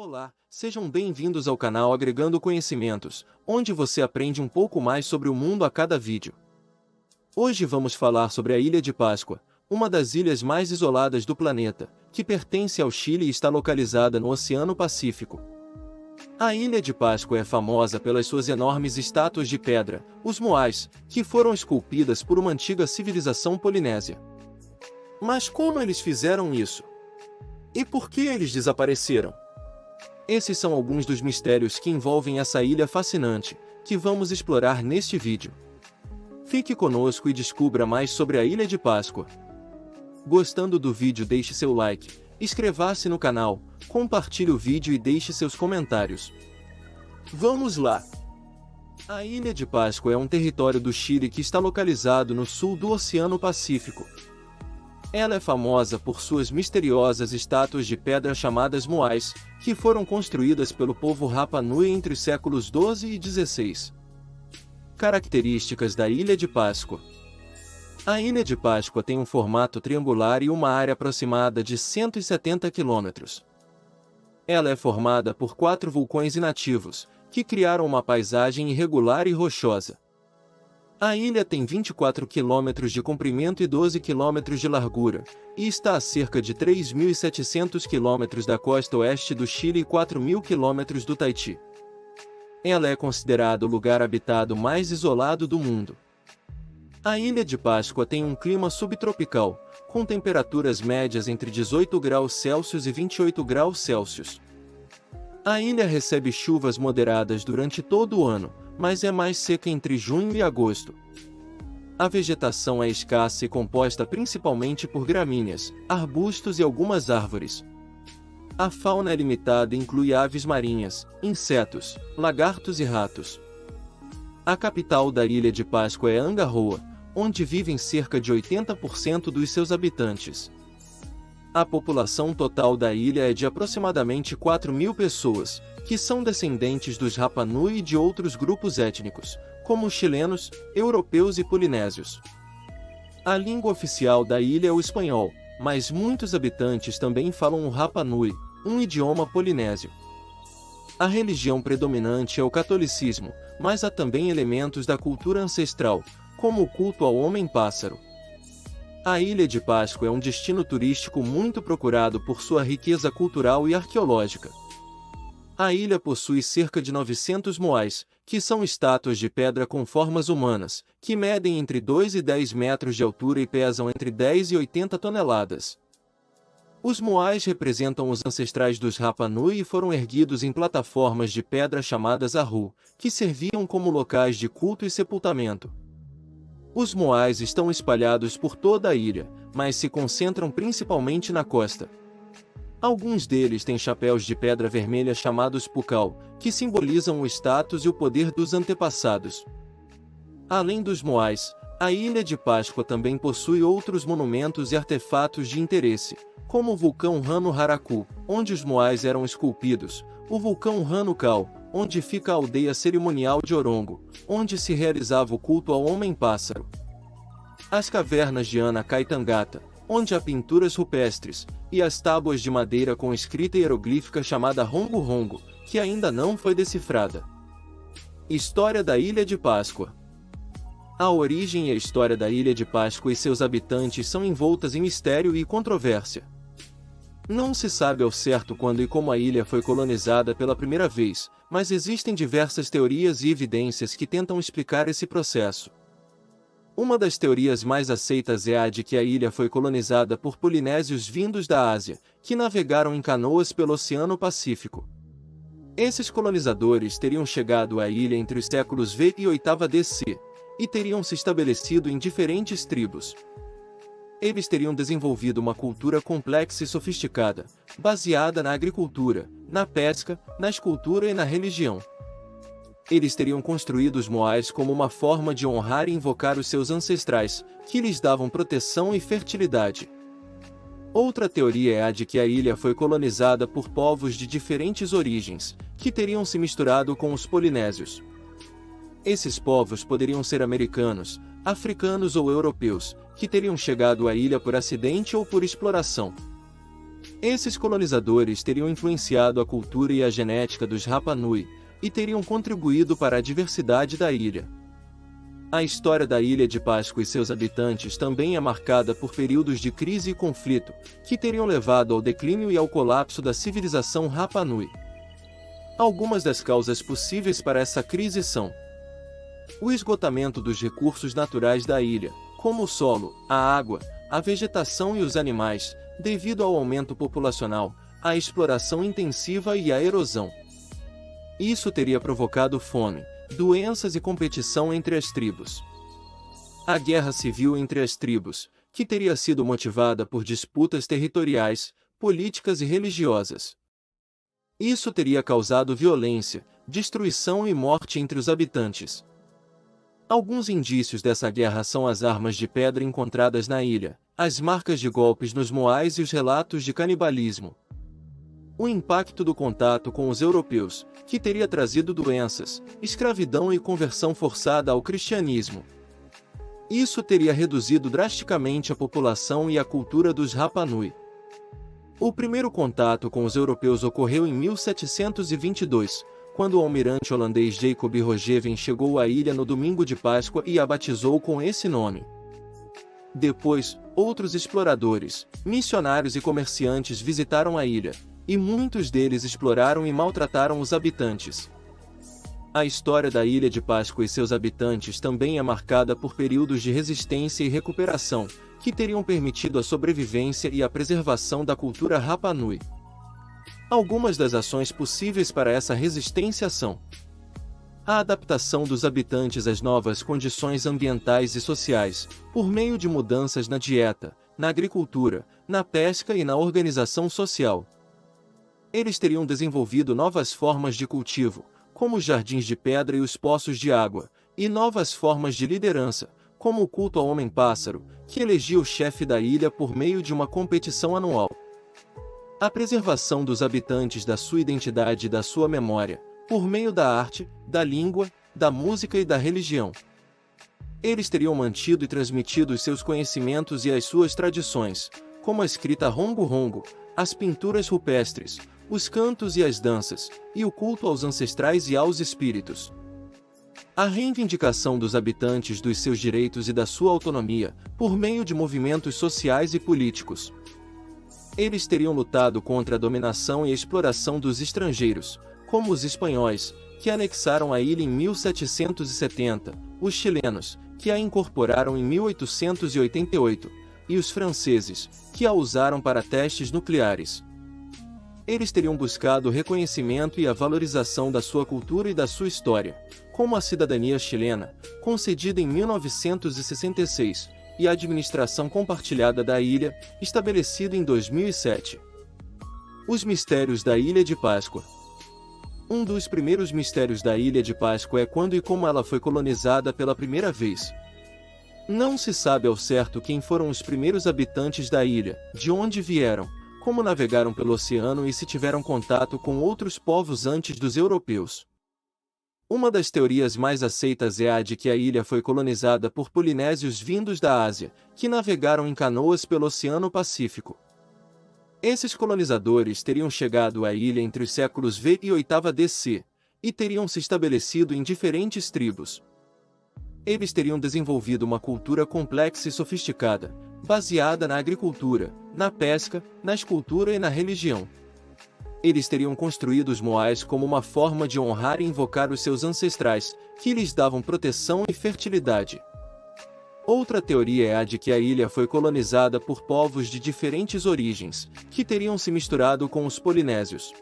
Olá, sejam bem-vindos ao canal Agregando Conhecimentos, onde você aprende um pouco mais sobre o mundo a cada vídeo. Hoje vamos falar sobre a Ilha de Páscoa, uma das ilhas mais isoladas do planeta, que pertence ao Chile e está localizada no Oceano Pacífico. A Ilha de Páscoa é famosa pelas suas enormes estátuas de pedra, os moais, que foram esculpidas por uma antiga civilização polinésia. Mas como eles fizeram isso? E por que eles desapareceram? Esses são alguns dos mistérios que envolvem essa ilha fascinante, que vamos explorar neste vídeo. Fique conosco e descubra mais sobre a Ilha de Páscoa. Gostando do vídeo, deixe seu like, inscreva-se no canal, compartilhe o vídeo e deixe seus comentários. Vamos lá! A Ilha de Páscoa é um território do Chile que está localizado no sul do Oceano Pacífico. Ela é famosa por suas misteriosas estátuas de pedra chamadas moais, que foram construídas pelo povo Rapa Nui entre os séculos XII e XVI. Características da Ilha de Páscoa. A Ilha de Páscoa tem um formato triangular e uma área aproximada de 170 km. Ela é formada por 4 vulcões inativos, que criaram uma paisagem irregular e rochosa. A ilha tem 24 km de comprimento e 12 km de largura, e está a cerca de 3.700 km da costa oeste do Chile e 4.000 km do Tahiti. Ela é considerada o lugar habitado mais isolado do mundo. A Ilha de Páscoa tem um clima subtropical, com temperaturas médias entre 18 graus Celsius e 28 graus Celsius. A ilha recebe chuvas moderadas durante todo o ano, mas é mais seca entre junho e agosto. A vegetação é escassa e composta principalmente por gramíneas, arbustos e algumas árvores. A fauna é limitada e inclui aves marinhas, insetos, lagartos e ratos. A capital da Ilha de Páscoa é Angarroa, onde vivem cerca de 80% dos seus habitantes. A população total da ilha é de aproximadamente 4.000 pessoas, que são descendentes dos Rapa Nui e de outros grupos étnicos, como os chilenos, europeus e polinésios. A língua oficial da ilha é o espanhol, mas muitos habitantes também falam o Rapa Nui, um idioma polinésio. A religião predominante é o catolicismo, mas há também elementos da cultura ancestral, como o culto ao homem-pássaro. A Ilha de Páscoa é um destino turístico muito procurado por sua riqueza cultural e arqueológica. A ilha possui cerca de 900 moais, que são estátuas de pedra com formas humanas, que medem entre 2 e 10 metros de altura e pesam entre 10 e 80 toneladas. Os moais representam os ancestrais dos Rapa Nui e foram erguidos em plataformas de pedra chamadas arru, que serviam como locais de culto e sepultamento. Os moais estão espalhados por toda a ilha, mas se concentram principalmente na costa. Alguns deles têm chapéus de pedra vermelha chamados pucal, que simbolizam o status e o poder dos antepassados. Além dos moais, a Ilha de Páscoa também possui outros monumentos e artefatos de interesse, como o vulcão Rano Haraku, onde os moais eram esculpidos, o vulcão Rano Cal, onde fica a aldeia cerimonial de Orongo, onde se realizava o culto ao homem-pássaro. As cavernas de Ana Caetangata, onde há pinturas rupestres, e as tábuas de madeira com escrita hieroglífica chamada Rongo Rongo, que ainda não foi decifrada. História da Ilha de Páscoa. A origem e a história da Ilha de Páscoa e seus habitantes são envoltas em mistério e controvérsia. Não se sabe ao certo quando e como a ilha foi colonizada pela primeira vez, mas existem diversas teorias e evidências que tentam explicar esse processo. Uma das teorias mais aceitas é a de que a ilha foi colonizada por polinésios vindos da Ásia, que navegaram em canoas pelo Oceano Pacífico. Esses colonizadores teriam chegado à ilha entre os séculos V e 8ª DC, e teriam se estabelecido em diferentes tribos. Eles teriam desenvolvido uma cultura complexa e sofisticada, baseada na agricultura, na pesca, na escultura e na religião. Eles teriam construído os moais como uma forma de honrar e invocar os seus ancestrais, que lhes davam proteção e fertilidade. Outra teoria é a de que a ilha foi colonizada por povos de diferentes origens, que teriam se misturado com os polinésios. Esses povos poderiam ser americanos, africanos ou europeus, que teriam chegado à ilha por acidente ou por exploração. Esses colonizadores teriam influenciado a cultura e a genética dos Rapa Nui, e teriam contribuído para a diversidade da ilha. A história da Ilha de Páscoa e seus habitantes também é marcada por períodos de crise e conflito, que teriam levado ao declínio e ao colapso da civilização Rapa Nui. Algumas das causas possíveis para essa crise são: o esgotamento dos recursos naturais da ilha, como o solo, a água, a vegetação e os animais, devido ao aumento populacional, a exploração intensiva e a erosão. Isso teria provocado fome, doenças e competição entre as tribos. A guerra civil entre as tribos, que teria sido motivada por disputas territoriais, políticas e religiosas. Isso teria causado violência, destruição e morte entre os habitantes. Alguns indícios dessa guerra são as armas de pedra encontradas na ilha, as marcas de golpes nos moais e os relatos de canibalismo. O impacto do contato com os europeus, que teria trazido doenças, escravidão e conversão forçada ao cristianismo. Isso teria reduzido drasticamente a população e a cultura dos Rapa Nui. O primeiro contato com os europeus ocorreu em 1722, quando o almirante holandês Jacob Roggeveen chegou à ilha no domingo de Páscoa e a batizou com esse nome. Depois, outros exploradores, missionários e comerciantes visitaram a ilha, e muitos deles exploraram e maltrataram os habitantes. A história da Ilha de Páscoa e seus habitantes também é marcada por períodos de resistência e recuperação, que teriam permitido a sobrevivência e a preservação da cultura Rapa Nui. Algumas das ações possíveis para essa resistência são: a adaptação dos habitantes às novas condições ambientais e sociais, por meio de mudanças na dieta, na agricultura, na pesca e na organização social. Eles teriam desenvolvido novas formas de cultivo, como os jardins de pedra e os poços de água, e novas formas de liderança, como o culto ao homem-pássaro, que elegia o chefe da ilha por meio de uma competição anual. A preservação dos habitantes da sua identidade e da sua memória, por meio da arte, da língua, da música e da religião. Eles teriam mantido e transmitido os seus conhecimentos e as suas tradições, como a escrita rongo-rongo, as pinturas rupestres, os cantos e as danças, e o culto aos ancestrais e aos espíritos. A reivindicação dos habitantes dos seus direitos e da sua autonomia, por meio de movimentos sociais e políticos. Eles teriam lutado contra a dominação e a exploração dos estrangeiros, como os espanhóis, que anexaram a ilha em 1770, os chilenos, que a incorporaram em 1888, e os franceses, que a usaram para testes nucleares. Eles teriam buscado o reconhecimento e a valorização da sua cultura e da sua história, como a cidadania chilena, concedida em 1966, e a administração compartilhada da ilha, estabelecida em 2007. Os mistérios da Ilha de Páscoa. Um dos primeiros mistérios da Ilha de Páscoa é quando e como ela foi colonizada pela primeira vez. Não se sabe ao certo quem foram os primeiros habitantes da ilha, de onde vieram, como navegaram pelo oceano e se tiveram contato com outros povos antes dos europeus. Uma das teorias mais aceitas é a de que a ilha foi colonizada por polinésios vindos da Ásia, que navegaram em canoas pelo Oceano Pacífico. Esses colonizadores teriam chegado à ilha entre os séculos V e 8ª DC, e teriam se estabelecido em diferentes tribos. Eles teriam desenvolvido uma cultura complexa e sofisticada, baseada na agricultura, na pesca, na escultura e na religião. Eles teriam construído os moais como uma forma de honrar e invocar os seus ancestrais, que lhes davam proteção e fertilidade. Outra teoria é a de que a ilha foi colonizada por povos de diferentes origens, que teriam se misturado com os polinésios.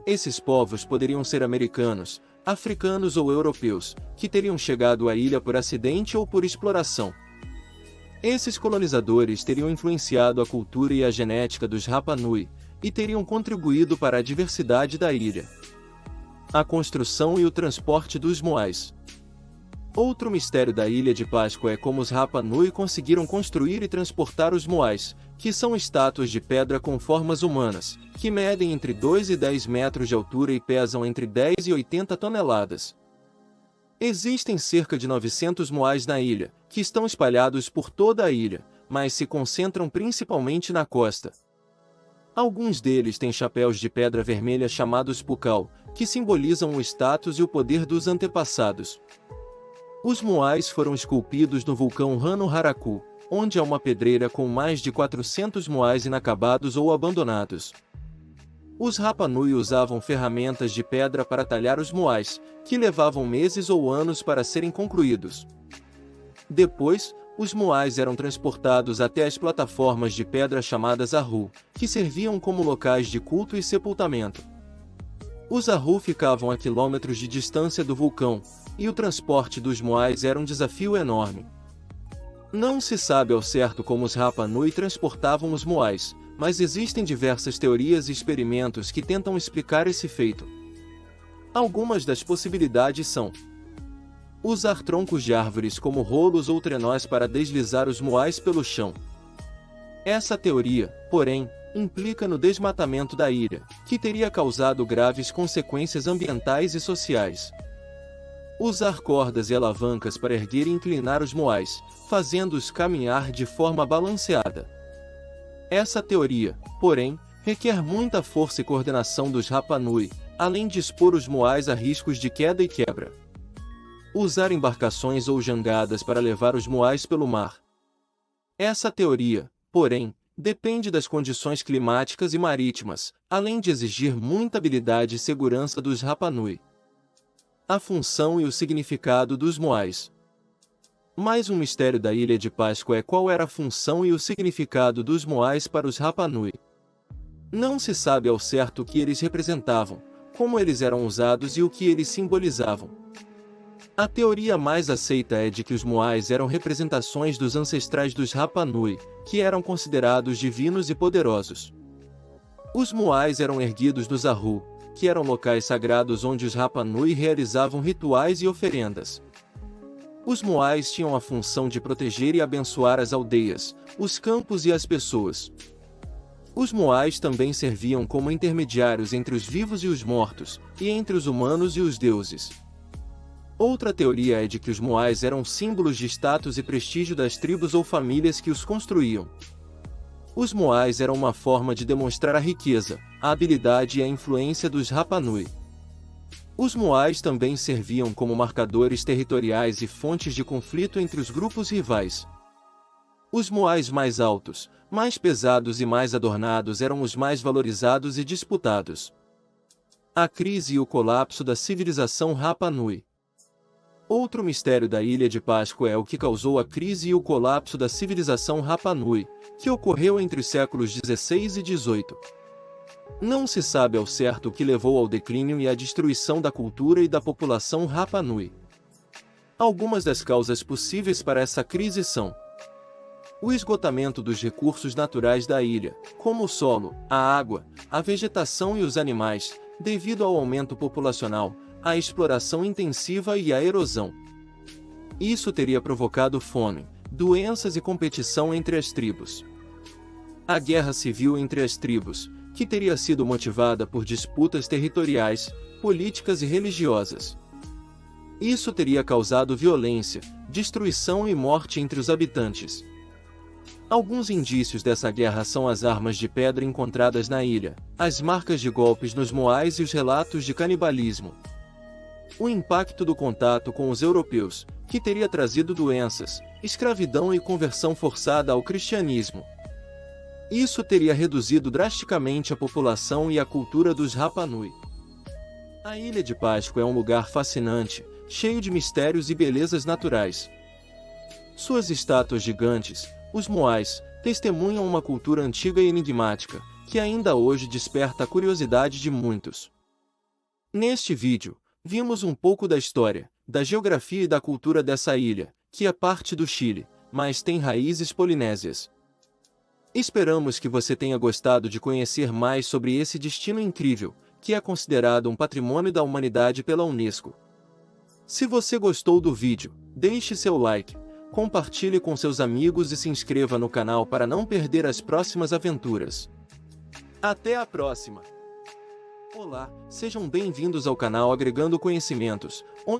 Esses povos poderiam ser americanos, africanos ou europeus, que teriam chegado à ilha por acidente ou por exploração. Esses colonizadores teriam influenciado a cultura e a genética dos Rapa Nui, e teriam contribuído para a diversidade da ilha. A construção e o transporte dos moais. Outro mistério da Ilha de Páscoa é como os Rapa Nui conseguiram construir e transportar os moais, que são estátuas de pedra com formas humanas, que medem entre 2 e 10 metros de altura e pesam entre 10 e 80 toneladas. Existem cerca de 900 moais na ilha, que estão espalhados por toda a ilha, mas se concentram principalmente na costa. Alguns deles têm chapéus de pedra vermelha chamados pucal, que simbolizam o status e o poder dos antepassados. Os moais foram esculpidos no vulcão Rano-Haraku, onde há uma pedreira com mais de 400 moais inacabados ou abandonados. Os Rapa Nui usavam ferramentas de pedra para talhar os moais, que levavam meses ou anos para serem concluídos. Depois, os moais eram transportados até as plataformas de pedra chamadas Ahu, que serviam como locais de culto e sepultamento. Os Ahu ficavam a quilômetros de distância do vulcão, e o transporte dos moais era um desafio enorme. Não se sabe ao certo como os Rapa Nui transportavam os moais, mas existem diversas teorias e experimentos que tentam explicar esse feito. Algumas das possibilidades são: usar troncos de árvores como rolos ou trenós para deslizar os moais pelo chão. Essa teoria, porém, implica no desmatamento da ilha, que teria causado graves consequências ambientais e sociais. Usar cordas e alavancas para erguer e inclinar os moais, fazendo-os caminhar de forma balanceada. Essa teoria, porém, requer muita força e coordenação dos Rapa Nui, além de expor os moais a riscos de queda e quebra. Usar embarcações ou jangadas para levar os moais pelo mar. Essa teoria, porém, depende das condições climáticas e marítimas, além de exigir muita habilidade e segurança dos Rapa Nui. A função e o significado dos moais. Mais um mistério da Ilha de Páscoa é qual era a função e o significado dos moais para os Rapa Nui. Não se sabe ao certo o que eles representavam, como eles eram usados e o que eles simbolizavam. A teoria mais aceita é de que os moais eram representações dos ancestrais dos Rapa Nui, que eram considerados divinos e poderosos. Os moais eram erguidos nos Ahu, que eram locais sagrados onde os Rapa Nui realizavam rituais e oferendas. Os moais tinham a função de proteger e abençoar as aldeias, os campos e as pessoas. Os moais também serviam como intermediários entre os vivos e os mortos, e entre os humanos e os deuses. Outra teoria é de que os moais eram símbolos de status e prestígio das tribos ou famílias que os construíam. Os moais eram uma forma de demonstrar a riqueza, a habilidade e a influência dos Rapa Nui. Os moais também serviam como marcadores territoriais e fontes de conflito entre os grupos rivais. Os moais mais altos, mais pesados e mais adornados eram os mais valorizados e disputados. A crise e o colapso da civilização Rapa Nui. Outro mistério da Ilha de Páscoa é o que causou a crise e o colapso da civilização Rapa Nui, que ocorreu entre os séculos XVI e XVIII. Não se sabe ao certo o que levou ao declínio e à destruição da cultura e da população Rapa Nui. Algumas das causas possíveis para essa crise são: o esgotamento dos recursos naturais da ilha, como o solo, a água, a vegetação e os animais, devido ao aumento populacional, a exploração intensiva e a erosão. Isso teria provocado fome, doenças e competição entre as tribos. A guerra civil entre as tribos, que teria sido motivada por disputas territoriais, políticas e religiosas. Isso teria causado violência, destruição e morte entre os habitantes. Alguns indícios dessa guerra são as armas de pedra encontradas na ilha, as marcas de golpes nos moais e os relatos de canibalismo. O impacto do contato com os europeus, que teria trazido doenças, escravidão e conversão forçada ao cristianismo. Isso teria reduzido drasticamente a população e a cultura dos Rapa Nui. A Ilha de Páscoa é um lugar fascinante, cheio de mistérios e belezas naturais. Suas estátuas gigantes, os moais, testemunham uma cultura antiga e enigmática, que ainda hoje desperta a curiosidade de muitos. Neste vídeo, vimos um pouco da história, da geografia e da cultura dessa ilha, que é parte do Chile, mas tem raízes polinésias. Esperamos que você tenha gostado de conhecer mais sobre esse destino incrível, que é considerado um patrimônio da humanidade pela Unesco. Se você gostou do vídeo, deixe seu like, compartilhe com seus amigos e se inscreva no canal para não perder as próximas aventuras. Até a próxima! Olá, sejam bem-vindos ao canal Agregando Conhecimentos, onde